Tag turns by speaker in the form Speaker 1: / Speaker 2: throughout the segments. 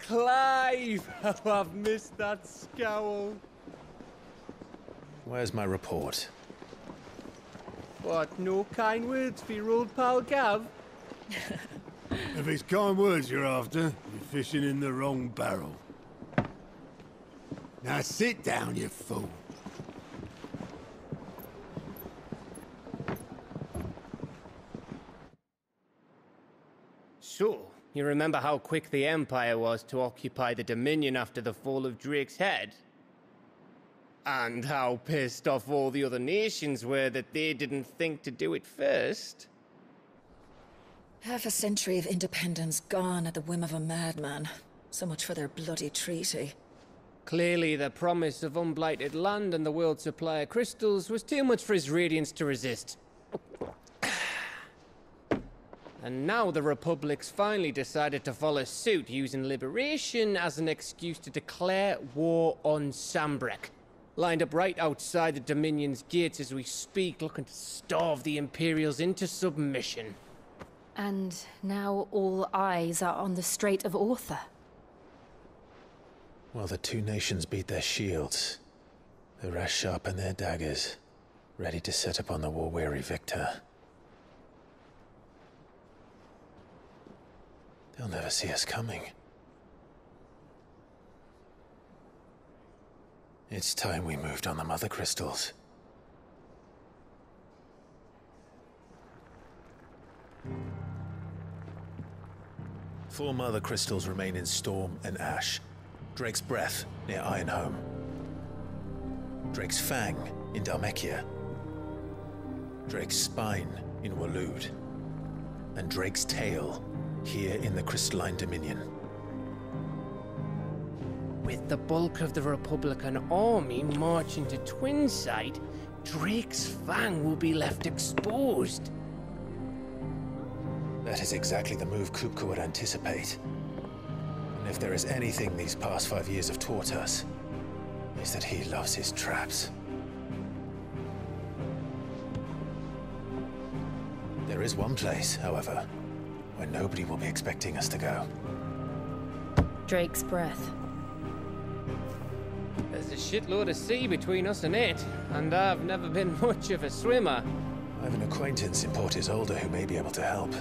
Speaker 1: Clive! Oh, I've missed that scowl.
Speaker 2: Where's my report?
Speaker 1: What, no kind words for your old pal Gav?
Speaker 3: If it's kind words you're after, you're fishing in the wrong barrel. Now sit down, you fool.
Speaker 1: So, you remember how quick the Empire was to occupy the Dominion after the fall of Drake's head? And how pissed off all the other nations were that they didn't think to do it first?
Speaker 4: Half a century of independence gone at the whim of a madman. So much for their bloody treaty.
Speaker 1: Clearly, the promise of unblighted land and the world's supply of crystals was too much for his radiance to resist. And now the Republic's finally decided to follow suit, using liberation as an excuse to declare war on Sambrek. Lined up right outside the Dominion's gates as we speak, looking to starve the Imperials into submission.
Speaker 5: And now all eyes are on the Strait of Author.
Speaker 2: Well, the two nations beat their shields. The rest sharpen their daggers, ready to set upon the war-weary victor. They'll never see us coming. It's time we moved on the Mother Crystals. Four Mother Crystals remain in Storm and Ash. Drake's Breath, near Ironhome. Drake's Fang, in Dhalmekia. Drake's Spine, in Waloed. And Drake's Tail, here in the Crystalline Dominion.
Speaker 1: With the bulk of the Republican army marching to Twinside, Drake's Fang will be left exposed.
Speaker 2: That is exactly the move Kupka would anticipate. And if there is anything these past 5 years have taught us, is that he loves his traps. There is one place, however, where nobody will be expecting us to go.
Speaker 5: Drake's Breath.
Speaker 1: There's a shitload of sea between us and it, and I've never been much of a swimmer.
Speaker 2: I have an acquaintance in Port Isolde who may be able to help.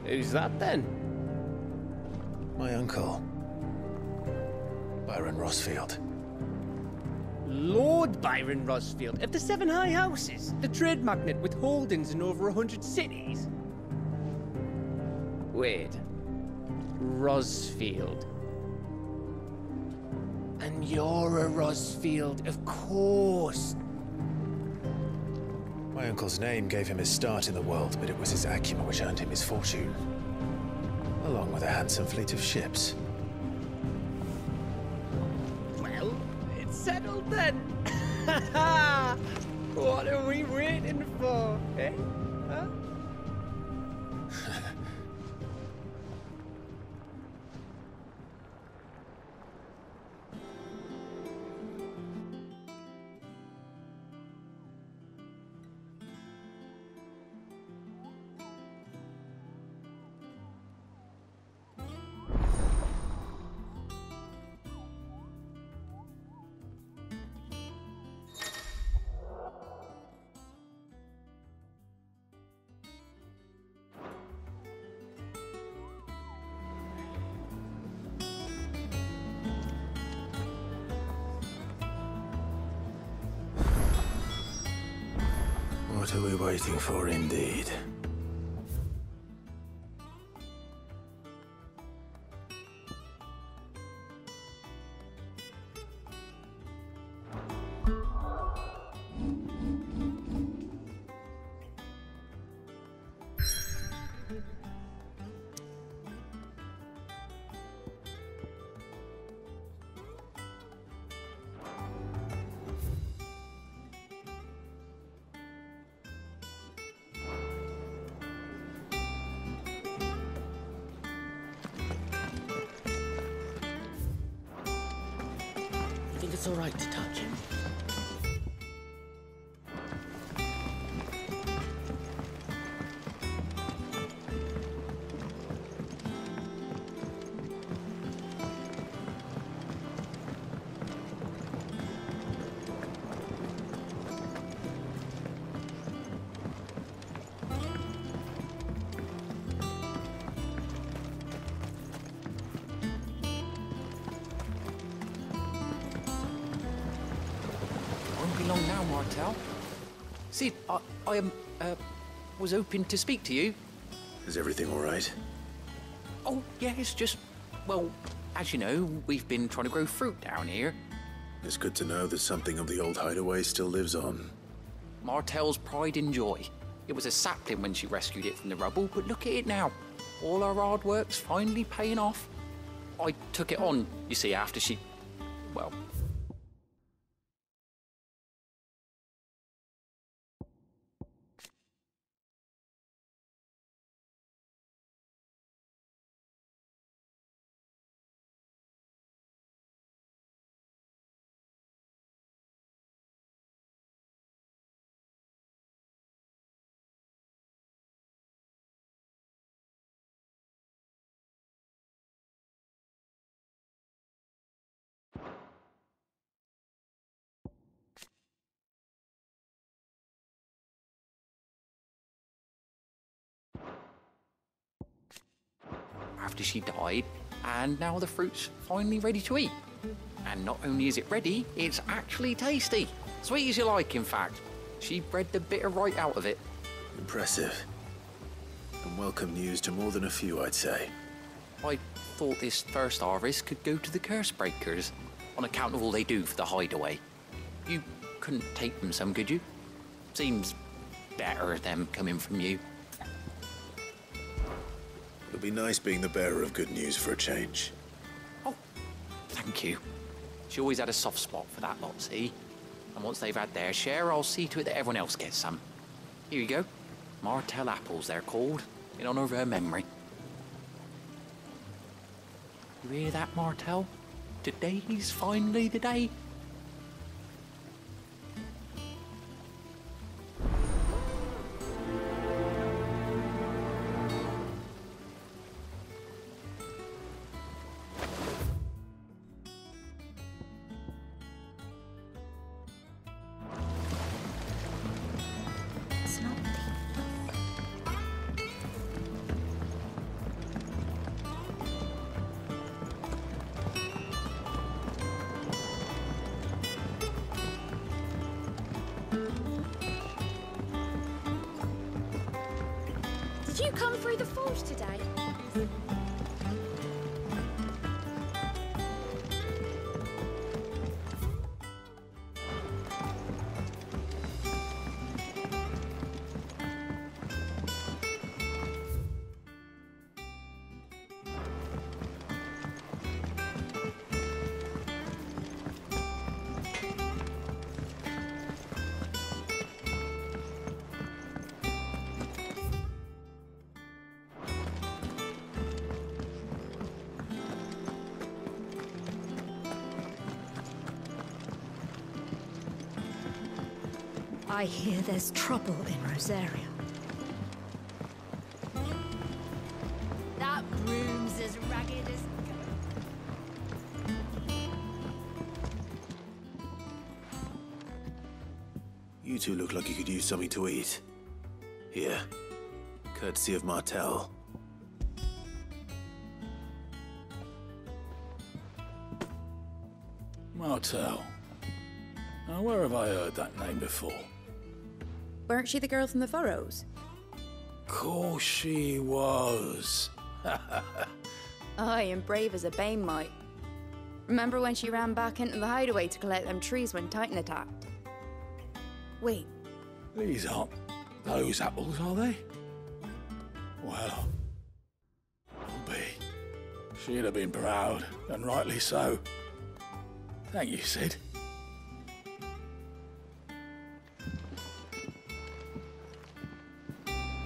Speaker 1: Who's that then?
Speaker 2: My uncle, Byron Rosfield.
Speaker 1: Lord Byron Rosfield of the Seven High Houses, the trade magnate with holdings in over 100 cities. Wait, Rosfield. And you're a Rosfield, of course.
Speaker 2: My uncle's name gave him his start in the world, but it was his acumen which earned him his fortune. Along with a handsome fleet of ships.
Speaker 1: Well, it's settled then. What are we waiting for, eh? Huh?
Speaker 3: What are we waiting for, indeed?
Speaker 1: I think it's all right to touch him.
Speaker 6: along now, Martel. Sid, I was hoping to speak to you.
Speaker 2: Is everything all right?
Speaker 6: Oh, yeah, it's just, well, as you know, we've been trying to grow fruit down here.
Speaker 2: It's good to know that something of the old hideaway still lives on.
Speaker 6: Martel's pride and joy. It was a sapling when she rescued it from the rubble, but look at it now. All our hard work's finally paying off. I took it on, you see, after she... well... after she died, and now the fruit's finally ready to eat. And not only is it ready, it's actually tasty. Sweet as you like, in fact. She bred the bitter right out of it.
Speaker 2: Impressive. And welcome news to more than a few, I'd say.
Speaker 6: I thought this first harvest could go to the curse breakers, on account of all they do for the hideaway. You couldn't take them some, could you? Seems better them coming from you.
Speaker 2: It'll be nice being the bearer of good news for a change.
Speaker 6: Oh, thank you. She always had a soft spot for that lot, see? And once they've had their share, I'll see to it that everyone else gets some. Here you go. Martel apples, they're called, in honour of her memory. You hear that, Martel? Today's finally the day.
Speaker 7: Did you come through the forge today?
Speaker 8: I hear there's trouble in Rosaria.
Speaker 7: That broom's as ragged as...
Speaker 2: You two look like you could use something to eat. Here, courtesy of Martel.
Speaker 9: Martel. Now, where have I heard that name before?
Speaker 10: Weren't she the girl from the Furrows?
Speaker 9: Course she was.
Speaker 10: Aye, and brave as a bane might. Remember when she ran back into the hideaway to collect them trees when Titan attacked? Wait.
Speaker 9: These aren't those apples, are they? Well, I'll be. She'd have been proud, and rightly so. Thank you, Sid.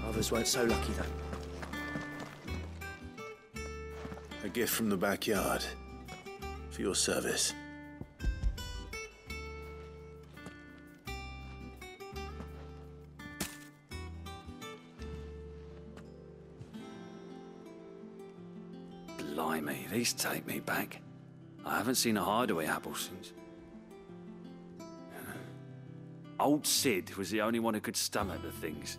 Speaker 11: Others weren't so lucky, though.
Speaker 2: A gift from the backyard. For your service.
Speaker 12: Blimey, these take me back. I haven't seen a hideaway apple since. Old Sid was the only one who could stomach the things.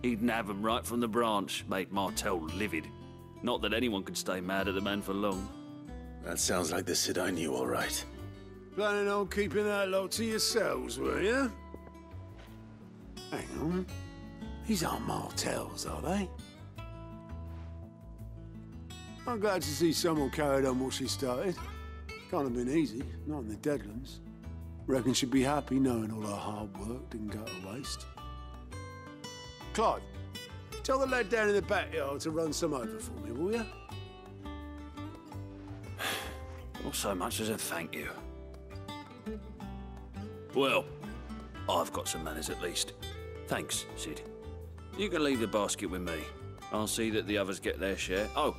Speaker 12: He'd nab them right from the branch, make Martel livid. Not that anyone could stay mad at the man for long.
Speaker 2: That sounds like the Sid I knew, all right.
Speaker 3: Planning on keeping that lot to yourselves, were you? Hang on. These aren't Martells, are they? I'm glad to see someone carried on what she started. Can't have been easy, not in the Deadlands. Reckon she'd be happy knowing all her hard work didn't go to waste. Clive, tell the lad down in the backyard to run some over for me, will you?
Speaker 12: Not so much as a thank you. Well, I've got some manners at least. Thanks, Sid. You can leave the basket with me. I'll see that the others get their share. Oh,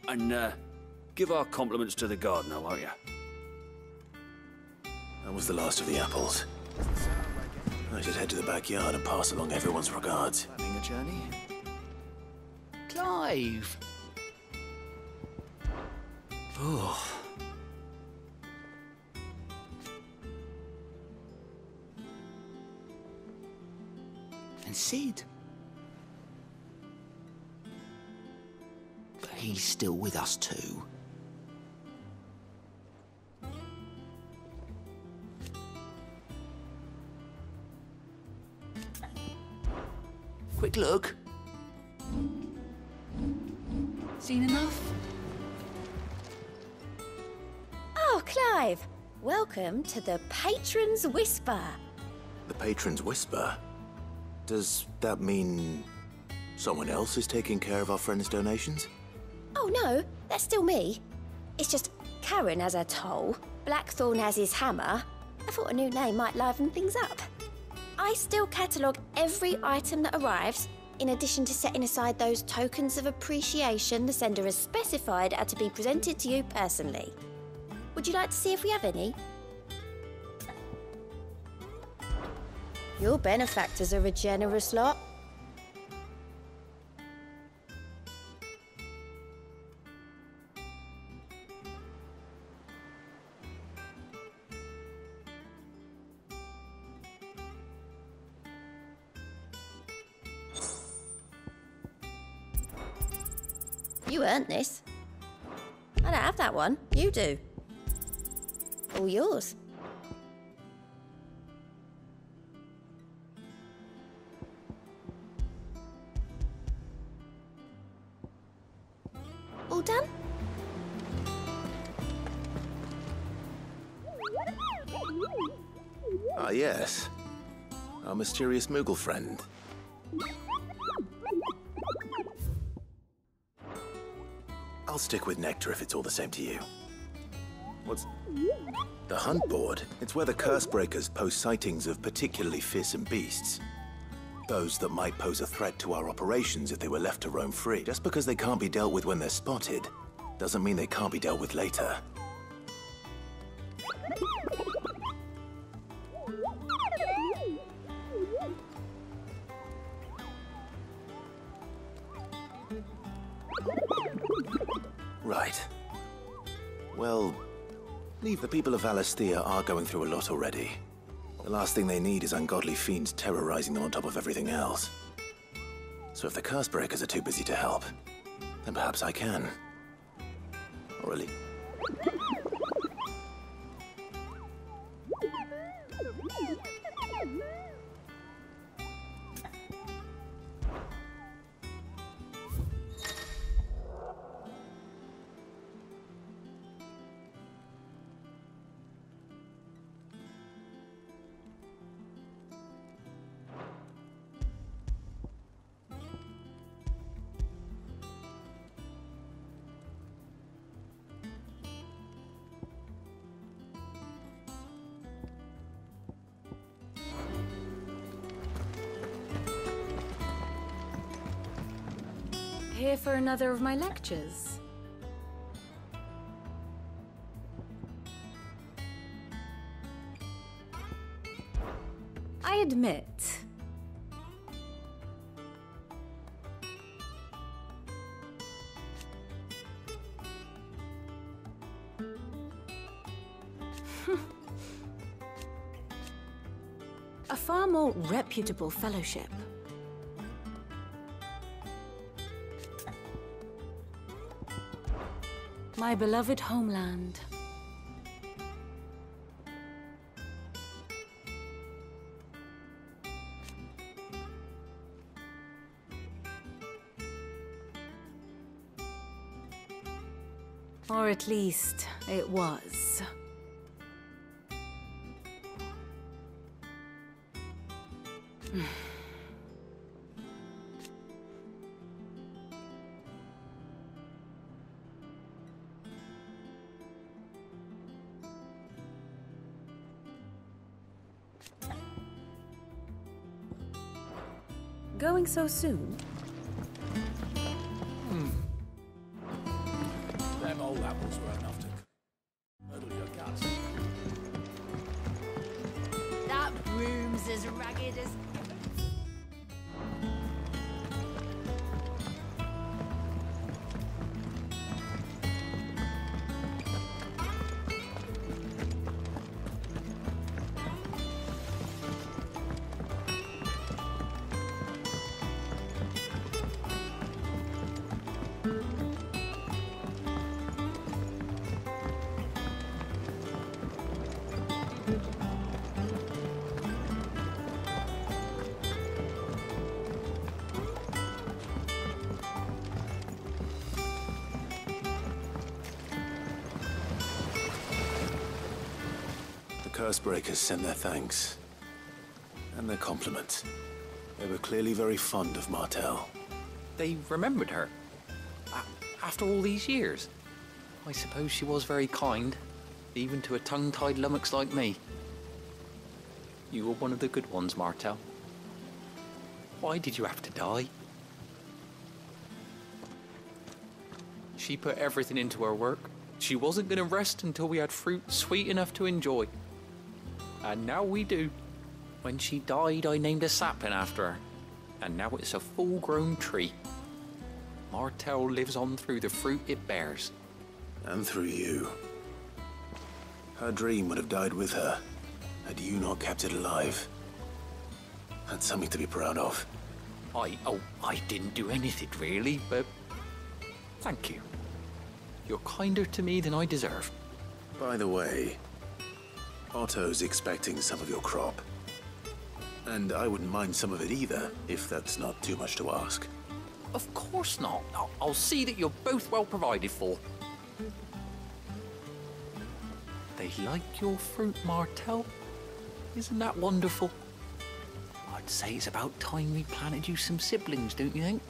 Speaker 12: and give our compliments to the gardener, won't you?
Speaker 2: That was the last of the apples. I should head to the backyard and pass along everyone's regards.
Speaker 6: Planning a journey? Clive!
Speaker 2: Oh.
Speaker 6: And Sid? But he's still with us too. Quick look.
Speaker 8: Seen enough?
Speaker 7: Oh, Clive! Welcome to the Patron's Whisper.
Speaker 2: The Patron's Whisper? Does that mean someone else is taking care of our friend's donations?
Speaker 7: Oh no, that's still me. It's just Karen has her toll, Blackthorn has his hammer. I thought a new name might liven things up. I still catalogue every item that arrives, in addition to setting aside those tokens of appreciation the sender has specified are to be presented to you personally. Would you like to see if we have any? Your benefactors are a generous lot. You earned this. I don't have that one. You do. All yours. All done?
Speaker 2: Ah, yes. Our mysterious Moogle friend. I'll stick with Nectar if it's all the same to you. What's... The Hunt Board? It's where the Cursebreakers post sightings of particularly fearsome beasts. Those that might pose a threat to our operations if they were left to roam free. Just because they can't be dealt with when they're spotted, doesn't mean they can't be dealt with later. Right. Well, leave the people of Valisthea are going through a lot already. The last thing they need is ungodly fiends terrorizing them on top of everything else. So if the Cursebreakers are too busy to help, then perhaps I can. Or at least...
Speaker 5: Here for another of my lectures? I admit, a far more reputable fellowship. My beloved homeland. Or at least, it was.
Speaker 10: Going so soon?
Speaker 9: Them old apples were enough to curdle your guts.
Speaker 8: That broom's as ragged as...
Speaker 2: The Cursebreakers sent their thanks. And their compliments. They were clearly very fond of Martel.
Speaker 6: They remembered her. After all these years. I suppose she was very kind, even to a tongue-tied lummox like me. You were one of the good ones, Martel. Why did you have to die? She put everything into her work. She wasn't going to rest until we had fruit sweet enough to enjoy. And now we do. When she died, I named a sapling after her. And now it's a full-grown tree. Martel lives on through the fruit it bears.
Speaker 2: And through you. Her dream would have died with her, had you not kept it alive. That's something to be proud of.
Speaker 6: I didn't do anything really, but thank you. You're kinder to me than I deserve.
Speaker 2: By the way, Otto's expecting some of your crop. And I wouldn't mind some of it either, if that's not too much to ask.
Speaker 6: Of course not. I'll see that you're both well provided for. They like your fruit, Martel. Isn't that wonderful? I'd say it's about time we planted you some siblings, don't you think?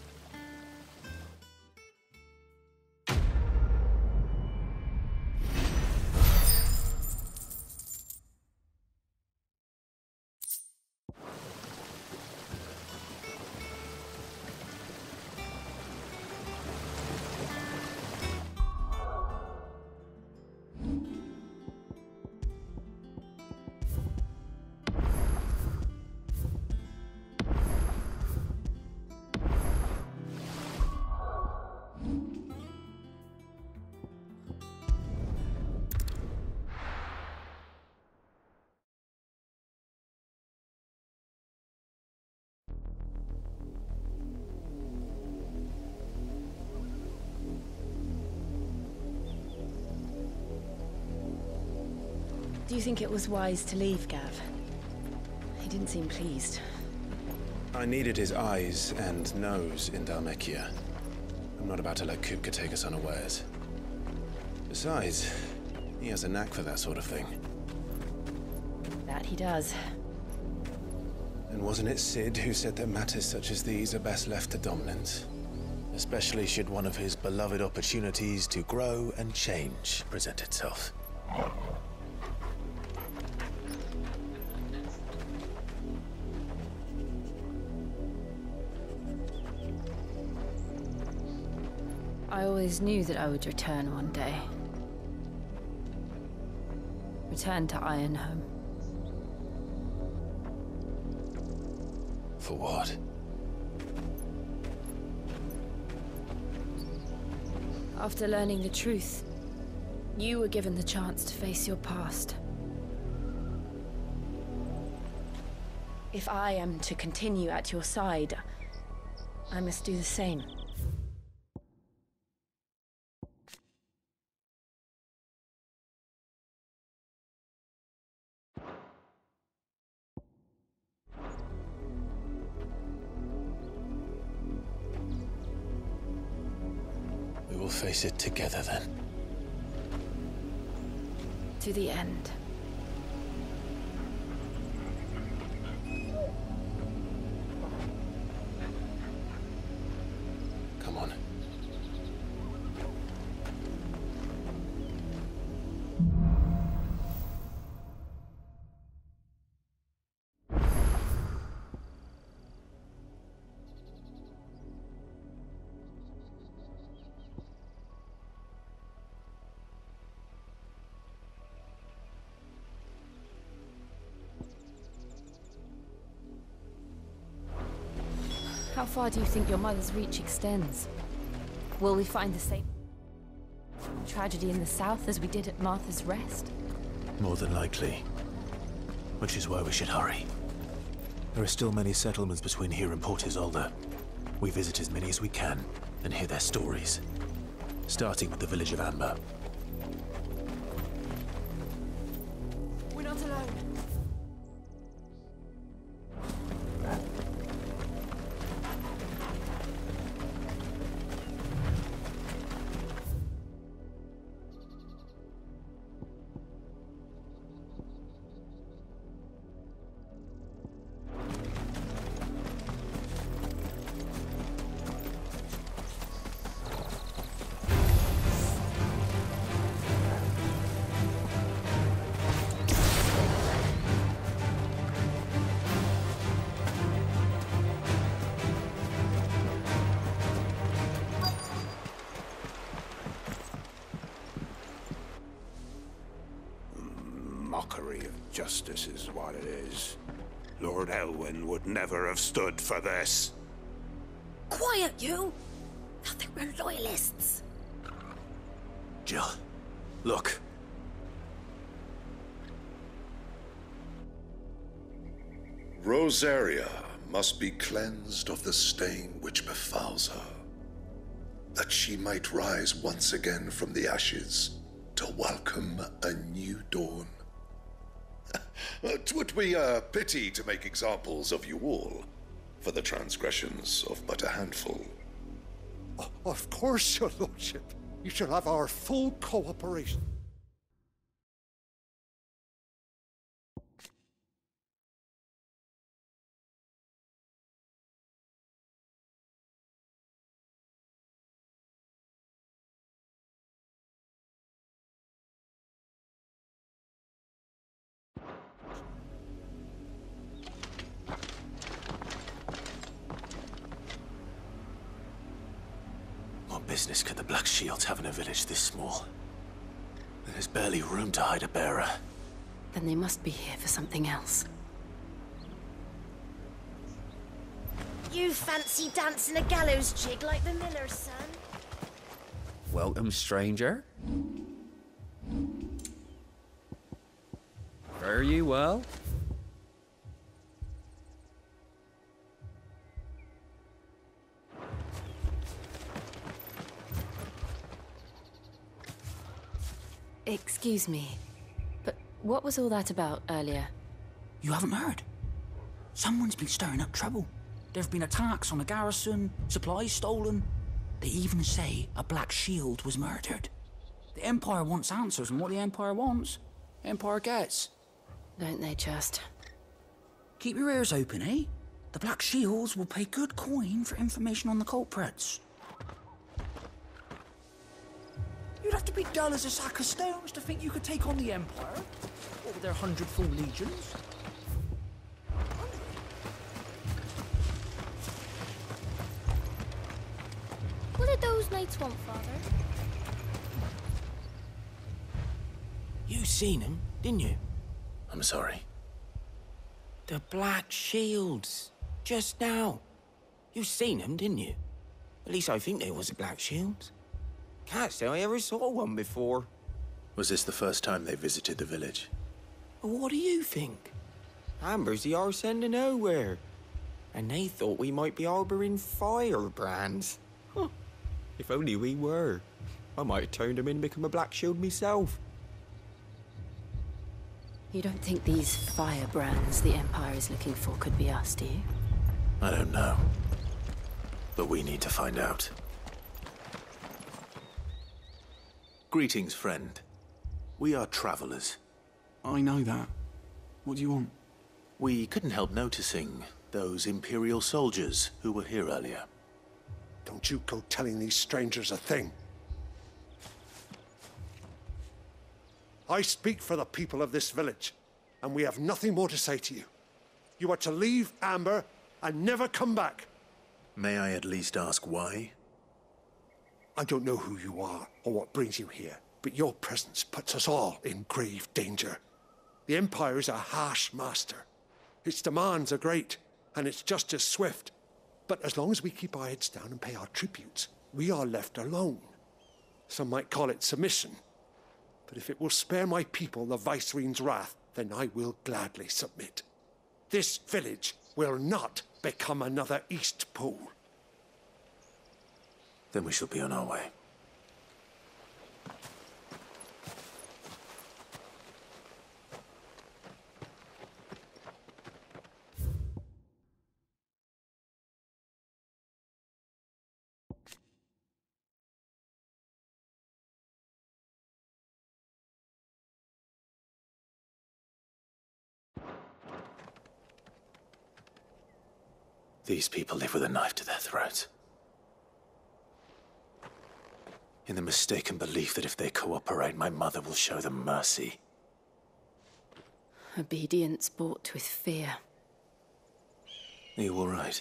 Speaker 5: Do you think it was wise to leave, Gav? He didn't seem pleased.
Speaker 11: I needed his eyes and nose in Dhalmekia. I'm not about to let Kupka take us unawares. Besides, he has a knack for that sort of thing.
Speaker 5: That he does.
Speaker 11: And wasn't it Sid who said that matters such as these are best left to dominance? Especially should one of his beloved opportunities to grow and change present itself.
Speaker 5: I always knew that I would return one day. Return to Ironhome.
Speaker 11: For what?
Speaker 5: After learning the truth, you were given the chance to face your past. If I am to continue at your side, I must do the same.
Speaker 11: We will face it together then.
Speaker 5: To the end.
Speaker 11: Come on.
Speaker 5: How far do you think your mother's reach extends? Will we find the same tragedy in the south as we did at Martha's Rest?
Speaker 11: More than likely. Which is why we should hurry. There are still many settlements between here and Port Isolde. We visit as many as we can and hear their stories. Starting with the village of Amber.
Speaker 5: We're not alone.
Speaker 13: Mockery of justice is what it is. Lord Elwyn would never have stood for this.
Speaker 7: Quiet, you! Thought they were loyalists.
Speaker 11: Jill, look.
Speaker 14: Rosaria must be cleansed of the stain which befouls her, that she might rise once again from the ashes to welcome a new dawn. 'Twould be a pity to make examples of you all, for the transgressions of but a handful.
Speaker 15: Of course, your lordship. You shall have our full cooperation.
Speaker 11: What business could the Black Shields have in a village this small? There's barely room to hide a bearer.
Speaker 5: Then they must be here for something else.
Speaker 7: You fancy dancing a gallows jig like the miller's son?
Speaker 6: Welcome, stranger. Fare you well?
Speaker 5: Excuse me, but what was all that about earlier?
Speaker 16: You haven't heard? Someone's been stirring up trouble. There have been attacks on the garrison, supplies stolen. They even say a Black Shield was murdered. The Empire wants answers, and what the Empire wants, Empire gets.
Speaker 5: Don't they just?
Speaker 16: Keep your ears open, eh? The Black Shields will pay good coin for information on the culprits. You'd have to be dull as a sack of stones to think you could take on the Empire, or with their 100-full legions.
Speaker 7: What did those knights want, Father?
Speaker 17: You seen them, didn't you?
Speaker 11: I'm sorry.
Speaker 17: The Black Shields. Just now. You seen them, didn't you? At least I think there was a Black Shield. Can't say I ever saw one before.
Speaker 11: Was this the first time they visited the village?
Speaker 17: What do you think? Amber's the arse end of nowhere. And they thought we might be harboring firebrands. Huh. If only we were. I might have turned them in and become a Black Shield myself.
Speaker 5: You don't think these firebrands the Empire is looking for could be us, do you?
Speaker 11: I don't know. But we need to find out. Greetings, friend.
Speaker 2: We are travelers.
Speaker 18: I know that. What do you want?
Speaker 2: We couldn't help noticing those Imperial soldiers who were here earlier.
Speaker 15: Don't you go telling these strangers a thing. I speak for the people of this village, and we have nothing more to say to you. You are to leave Amber and never come back.
Speaker 2: May I at least ask why?
Speaker 15: I don't know who you are or what brings you here, but your presence puts us all in grave danger. The Empire is a harsh master. Its demands are great, and its justice swift. But as long as we keep our heads down and pay our tributes, we are left alone. Some might call it submission. But if it will spare my people the Viceroy's wrath, then I will gladly submit. This village will not become another East Pool.
Speaker 2: Then we shall be on our way. These people live with a knife to their throats. In the mistaken belief that if they cooperate, my mother will show them mercy.
Speaker 5: Obedience bought with fear.
Speaker 2: Are you all right?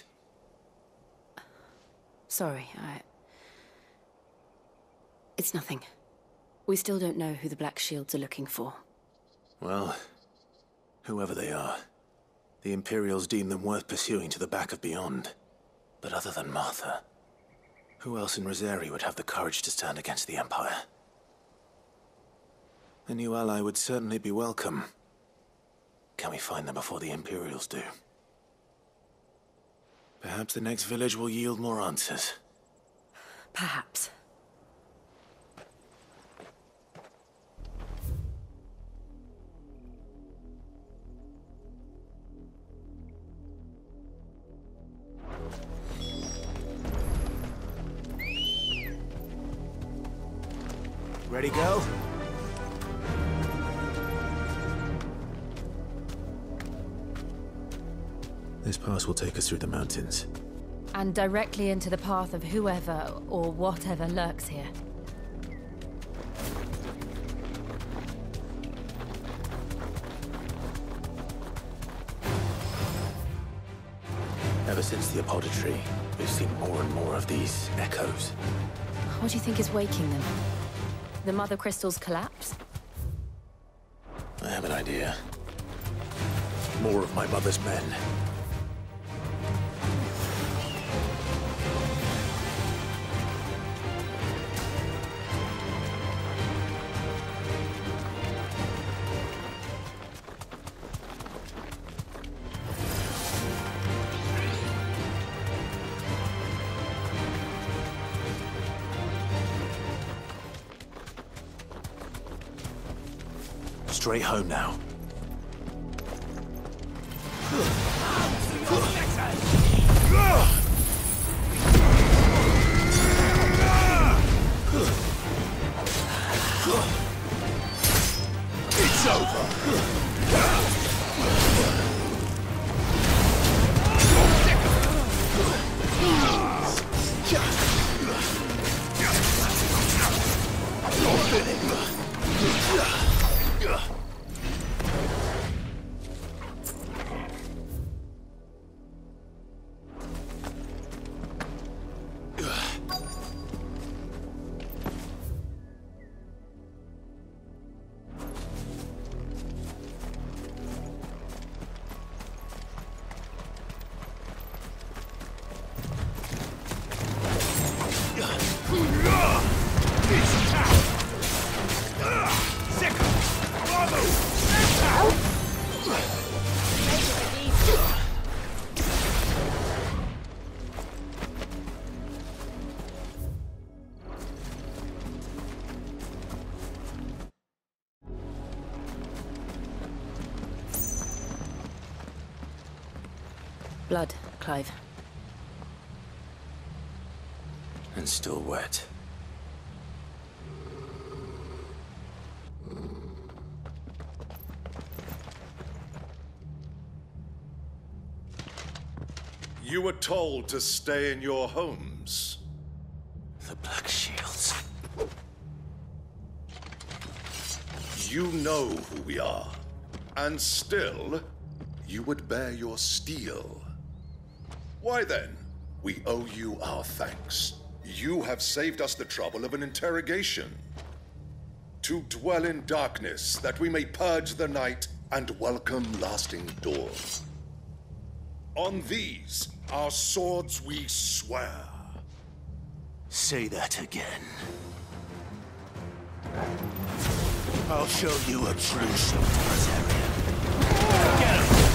Speaker 5: Sorry, It's nothing. We still don't know who the Black Shields are looking for.
Speaker 2: Well, whoever they are, the Imperials deem them worth pursuing to the back of beyond. But other than Martha, who else in Rosari would have the courage to stand against the Empire? A new ally would certainly be welcome. Can we find them before the Imperials do? Perhaps the next village will yield more answers.
Speaker 5: Perhaps.
Speaker 2: Ready, go? This pass will take us through the mountains.
Speaker 5: And directly into the path of whoever or whatever lurks here.
Speaker 2: Ever since the apothecary, we've seen more and more of these echoes.
Speaker 5: What do you think is waking them? The Mother Crystal's collapse?
Speaker 2: I have an idea. More of my mother's men. Straight home now. It's over.
Speaker 5: Blood, Clive.
Speaker 2: And still wet.
Speaker 14: You were told to stay in your homes.
Speaker 2: The Black Shields.
Speaker 14: You know who we are. And still, you would bear your steel. Why then, we owe you our thanks. You have saved us the trouble of an interrogation. To dwell in darkness, that we may purge the night and welcome lasting dawn. On these, our swords we swear.
Speaker 2: Say that again. I'll show you a true Solitarian. Get him!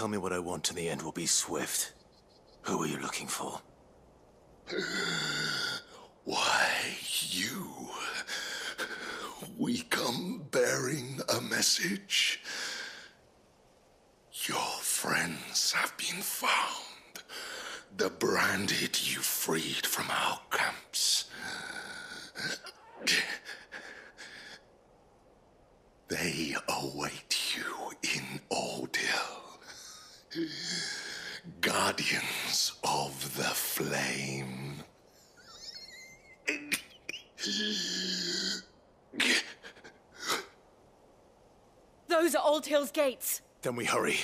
Speaker 2: Tell me what I want and the end will be swift. Who are you looking for?
Speaker 14: Why, you. We come bearing a message. Your friends have been found. The branded you freed from our camps. They await you in Ordeal. Guardians of the Flame.
Speaker 19: Those are Old Hill's gates.
Speaker 2: Then we hurry.